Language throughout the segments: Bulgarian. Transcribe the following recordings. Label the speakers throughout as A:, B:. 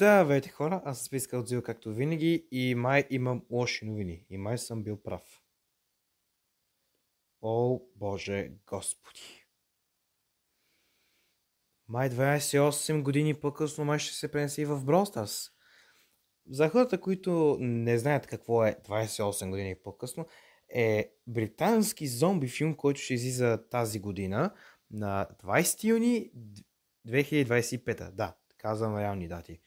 A: Здравейте хора, аз съм Списка от Зил както винаги и май имам лоши новини и май съм бил прав. О, Боже Господи! Май 28 години по-късно май ще се пренеси в Brawl Stars. За хората, които не знаят какво е 28 години по-късно, е британски зомби филм, който ще излиза тази година на 20 юни 2025. Да, казвам реални дати.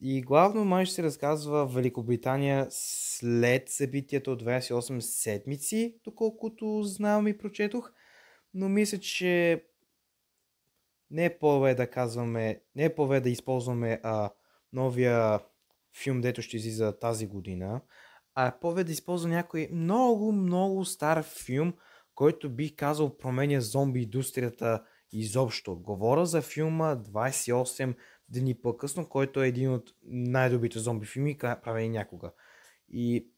A: И главно май ще се разказва в Великобритания след събитието от 28 седмици, доколкото знам и прочетох. Но мисля, че не е по-добре да казваме, не е по-добре да използваме новия филм, дето ще излиза тази година, а е по-добре да използва някой много стар филм, който бих казал променя зомби индустрията изобщо. Говоря за филма 28 дни по-късно, който е един от най-добрите зомби филми, правени някога. И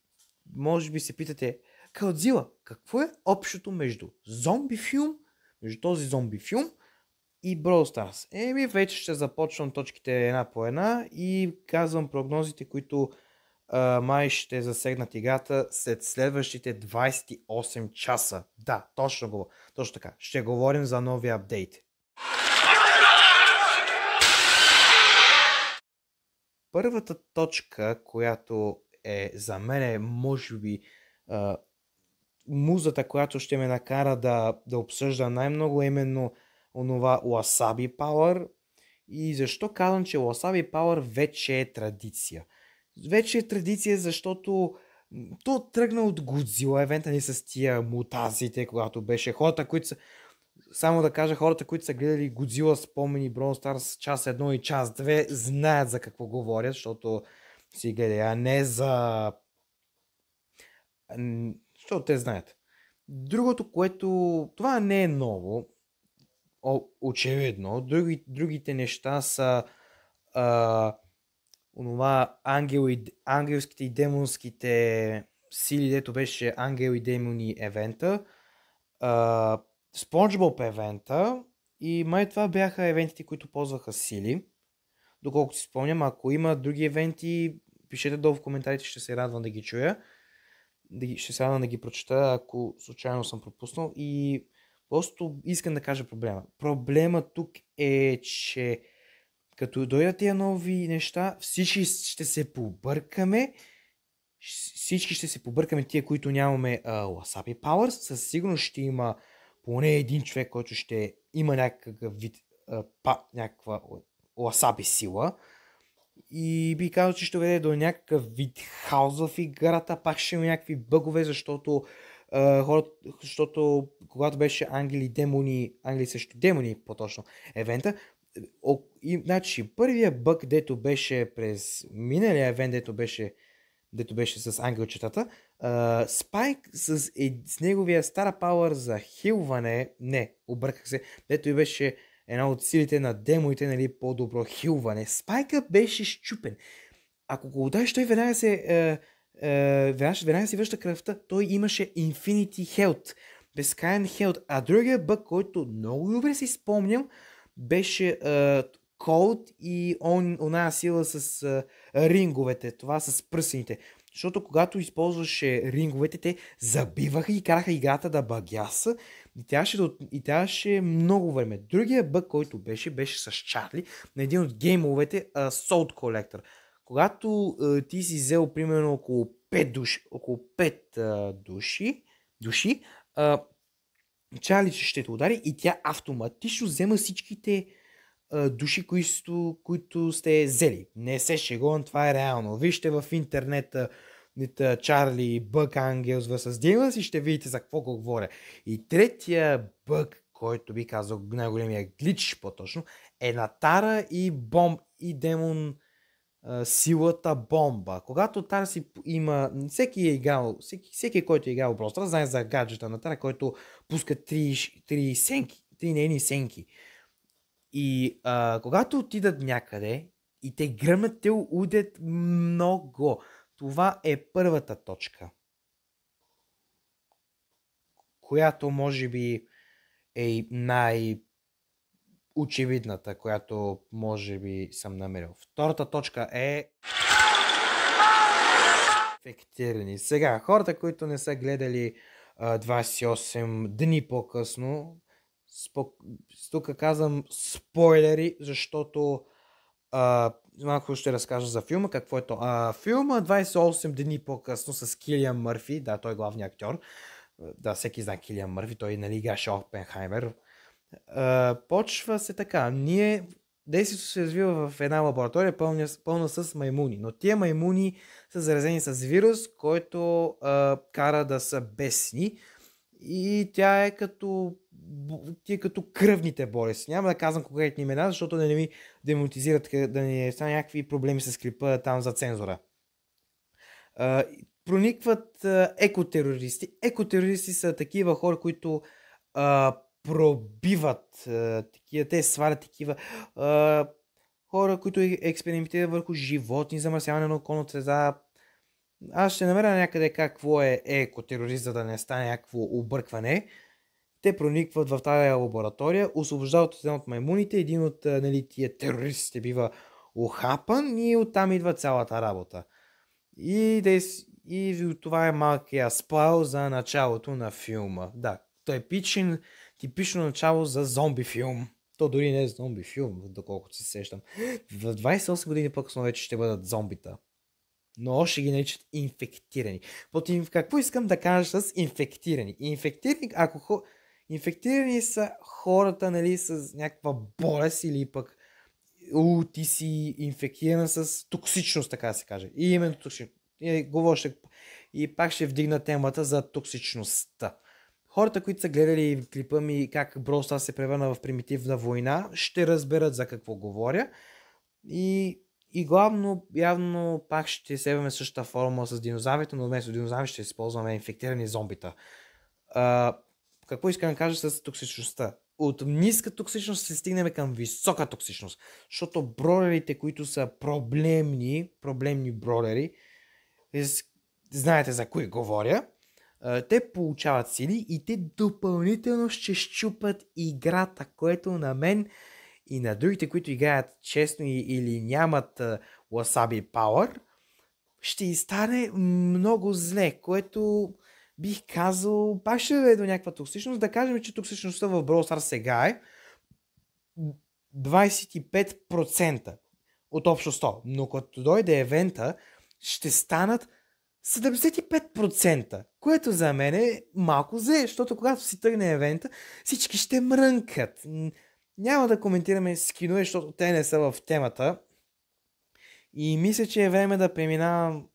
A: може би се питате, Калдзила, какво е общото между този зомби филм и Brawl Stars? Вече ще започвам точките една по една и казвам прогнозите, които май ще засегнат играта след следващите 28 часа. Да, точно така. Ще говорим за нови апдейти. Първата точка, която е за мен, може би, музата, която ще ме накара да обсъжда най-много, именно онова Wasabi Power. И защо казвам, че Wasabi Power вече е традиция? Вече е традиция, защото то тръгна от Godzilla евента ни с тия мутациите, когато беше хората, които са... Само да кажа, хората, които са гледали Godzilla спомени Brawl Stars час 1 и час 2, знаят за какво говорят, защото си гледай, а не за... Защото те знаят. Другото, което... Това не е ново, очевидно. Другите неща са онова ангелските и демонските сили, дето беше ангел и демони евента, SpongeBob евента и май това бяха евентите, които ползваха сили. Доколкото си спомням, ако има други евенти, пишете долу в коментарите, ще се радвам да ги чуя. Ще се радвам да ги прочета, ако случайно съм пропуснал. И просто искам да кажа проблема. Проблема тук е, че като дойдат тия нови неща, всички ще се побъркаме. Тия, които нямаме Wasabi Powers. Със сигурност ще има поне един човек, който ще има някакъв вид някаква Wasabi сила. И би казал, че ще доведе до някакъв вид хаос в играта. Пак ще има някакви бъгове, защото когато беше ангели срещу демони, по-точно евента, значи първия бъг, дето беше през миналия евент, дето беше с ангелчетата, Спайк с неговия стара пауър за хилване, обърках се, дето и беше една от силите на демоните, нали, по-добро хилване. Спайка беше щупен. Ако го удариш, той веднага си връща кръвта. Той имаше Infinity Health, безкрайен Health. А другия бъг, който много добре си спомням, беше Cold и оная сила с ринговете, това с пръсените. Защото когато използваше ринговете, те забиваха и караха играта да багяса и трябваше много време. Другия бъг, който беше с Чарли на един от геймовете Salt Collector. Когато ти си взел примерно около 5 души, Чарли ще те удари и тя автоматично взема всичките души, които сте взели. Не се шегувам, това е реално. Вижте в интернета Чарли Бък Ангелс vs. Demons и ще видите за какво го говоря. И третия бък, който би казал най-големия глич по-точно, е на Тара и Демон силата бомба. Когато Тара си има... Всеки, който е играл просто, знае за гаджета на Тара, който пуска 3 нейни сенки. И когато отидат някъде и те гръмнат, те удят много. Това е първата точка, която може би е очевидната, която може би съм намерил. Втората точка е инфектирани. Сега, хората, които не са гледали 28 дни по-късно, тук казвам спойлери, защото малко ще разкажа за филма, какво е то. Филма 28 дни по-късно с Килиан Мърфи, да, той е главният актьор. Да, всеки знае Килиан Мърфи, той нали играше Опенхаймер. Почва се така. Действието се развива в една лаборатория пълна с маймуни, но тия маймуни са заразени с вирус, който кара да са бесни и тя е като кръвните болести. Няма да казвам конкретни имена, защото да не ми демотизират, да не стане някакви проблеми с клипа там за цензура. Проникват екотерористи. Екотерористи са такива хора, които пробиват те свалят такива хора, които експериментират върху животни, замърсяване на околната среда. Аз ще намеря някъде какво е екотерорист, за да не стане някакво объркване. Те проникват в тази лаборатория, освобождават един от маймуните, един от тия терористите бива ухапан и оттам идва цялата работа. И това е малкия спойл за началото на филма. Да, той е типично начало за зомби филм. То дори не е зомби филм, доколкото се сещам. В 28 години по-късно вече ще бъдат зомбита. Но още ги наричат инфектирани. Какво искам да кажа с инфектирани? Инфектирани са хората, нали, с някаква болест или пък ти си инфектиран с токсичност, така да се каже. И именно токсичност. И пак ще вдигна темата за токсичността. Хората, които са гледали клипа ми как Brawl Stars се превърна в примитивна война, ще разберат за какво говоря. И главно, явно, пак ще севаме същата формула с динозаврите, но вместо динозаври ще използваме инфектирани зомбита. Какво искам да кажа с токсичността? От ниска токсичност се стигнем към висока токсичност, защото бролерите, които са проблемни бролери, знаете за кои говоря, те получават сили и те допълнително ще щупат играта, което на мен и на другите, които играят честно или нямат Wasabi Power, ще стане много зле, което бих казал, пак ще даде до някаква токсичност. Да кажем, че токсичността в Brawl Stars сега е 25% от общо 100, но като дойде евента, ще станат 75%, което за мен е малко зле, защото когато си тръгне евента, всички ще мрънкат. Няма да коментираме скинове, защото те не са в темата. И мисля, че е време да преминавам.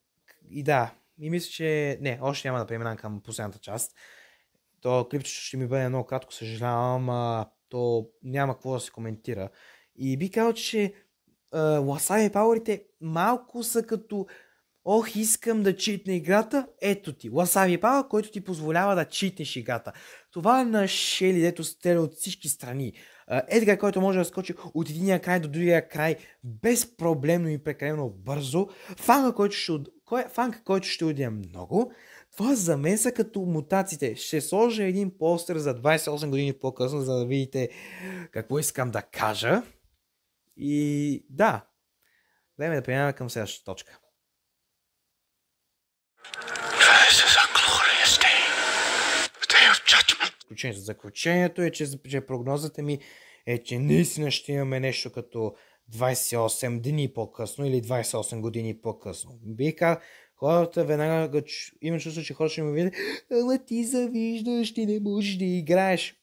A: Мисля, че не, още няма да преминавам към последната част. То клипчето ще ми бъде много кратко, съжалявам, то няма какво да се коментира. И би казал, че Wasabi Power-ите малко са като искам да читна играта, ето ти. Wasabi Power, който ти позволява да читнеш играта. Това е на Шели, дето стреля от всички страни. Едгар, който може да скочи от единия край до другия край безпроблемно и прекалено бързо. Фанка, който ще удия много. Това за мен са като мутациите. Ще сложа един постер за 28 години по-късно, за да видите какво искам да кажа. И да, време да преминаваме към следващата точка. Заключението е, че прогнозата ми е, че наистина ще имаме нещо като 28 дни по-късно или 28 години по-късно. Бика, хората веднага има чувство, че хората ще ми видят, ама ти завиждаш, ти не можеш да играеш.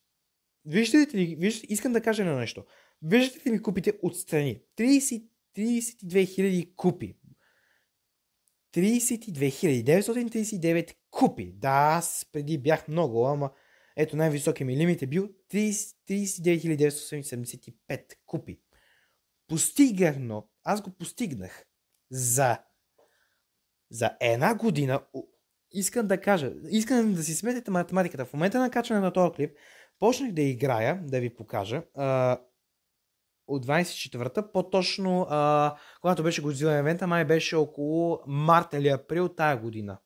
A: Виждате ли, искам да кажа едно нещо. Виждате ли купите отстрани? 32 000 купи. 32 939 купи. Да, аз преди бях много, ама ето най-високият ми лимит е бил 39 975 купи. Постигнах, аз го постигнах за една година. Искам да си сметите математиката. В момента на качване на този клип почнах да играя, да ви покажа, от 24-та, по-точно, когато беше Godzilla евента, май беше около март или април тая година.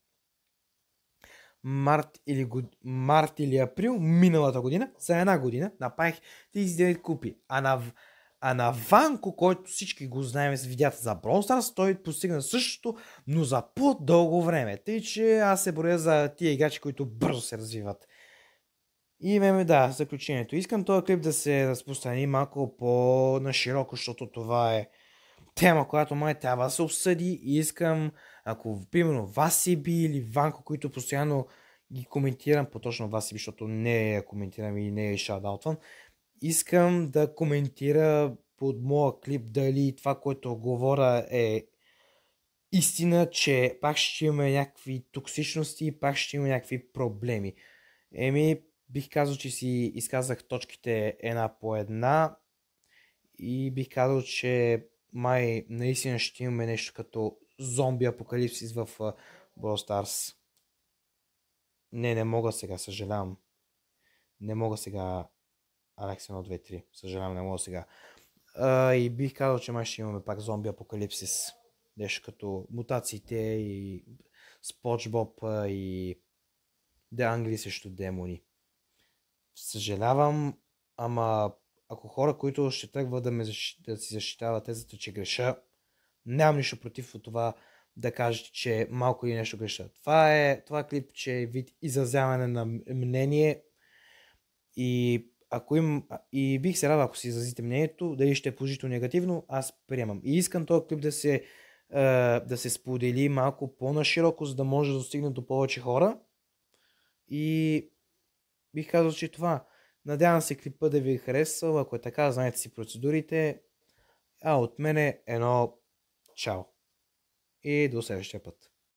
A: март или април миналата година, за една година, направих 39 купи. А на Ванко, който всички го знаем с видеята за Brawl Stars, той постигна същото, но за по-дълго време. Тъй, че аз се боря за тия играчи, които бързо се развиват. И имаме, да, заключението. Искам този клип да се разпространи малко по-нашироко, защото това е тема, която май трябва да се обсъди и искам, ако примерно Васиби или Ванко, които постоянно ги коментирам, по-точно Васиби, защото не я коментирам и не я шадаутвам, искам да коментира под моя клип дали това, което говоря е истина, че пак ще имаме някакви токсичности, пак ще има някакви проблеми. Бих казал, че си изказах точките една по една и бих казал, че май наистина ще имаме нещо като зомби апокалипсис в Brawl Stars. Не мога сега, съжалявам. Не мога сега Алекс 1, 2, 3. Съжалявам, не мога сега. И бих казал, че май ще имаме пак зомби апокалипсис. Нещо като мутациите и Спонжбоб и The Англи срещу демони. Съжалявам, ама ако хора, които ще тръгват да си защитават тезата, че греша, нямам нищо против от това да кажете, че малко или нещо греша. Това клип, че е вид изразяване на мнение и бих се радвал, ако си изразите мнението, дали ще е положително негативно, аз приемам. И искам този клип да се сподели малко по-нашироко, за да може да достигне до повече хора. И бих казал, че това. Надявам се клипа да ви е харесал. Ако е така, знаете си процедурите. А от мене едно чао. И до следващия път.